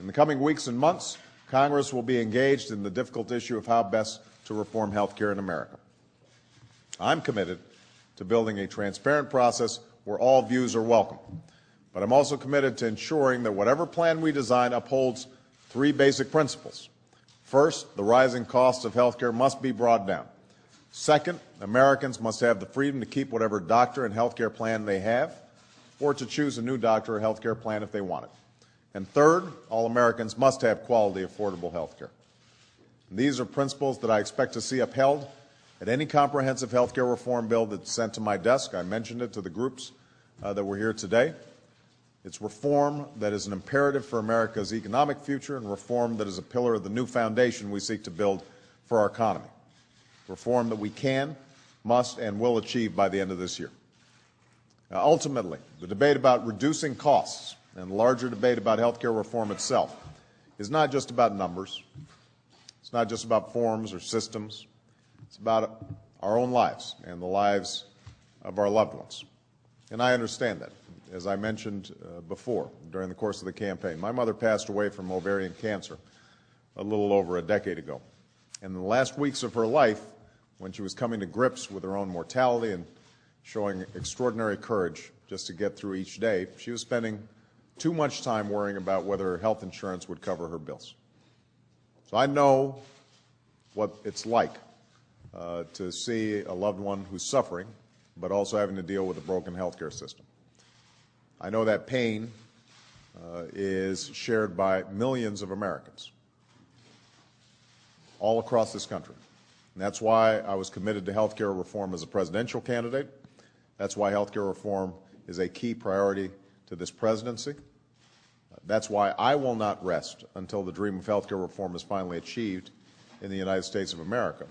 In the coming weeks and months, Congress will be engaged in the difficult issue of how best to reform health care in America. I'm committed to building a transparent process where all views are welcome, but I'm also committed to ensuring that whatever plan we design upholds three basic principles. First, the rising costs of health care must be brought down. Second, Americans must have the freedom to keep whatever doctor and health care plan they have, or to choose a new doctor or health care plan if they want it. And third, all Americans must have quality, affordable health care. These are principles that I expect to see upheld at any comprehensive health care reform bill that's sent to my desk. I mentioned it to the groups that were here today. It's reform that is an imperative for America's economic future and reform that is a pillar of the new foundation we seek to build for our economy. Reform that we can, must, and will achieve by the end of this year. Ultimately, the debate about reducing costs and the larger debate about health care reform itself is not just about numbers. It's not just about forms or systems. It's about our own lives and the lives of our loved ones. And I understand that. As I mentioned before, during the course of the campaign, my mother passed away from ovarian cancer a little over a decade ago. And in the last weeks of her life, when she was coming to grips with her own mortality and showing extraordinary courage just to get through each day, she was spending too much time worrying about whether her health insurance would cover her bills. So I know what it's like to see a loved one who's suffering, but also having to deal with a broken health care system. I know that pain is shared by millions of Americans all across this country. And that's why I was committed to health care reform as a presidential candidate. That's why health care reform is a key priority to this presidency. That's why I will not rest until the dream of health care reform is finally achieved in the United States of America.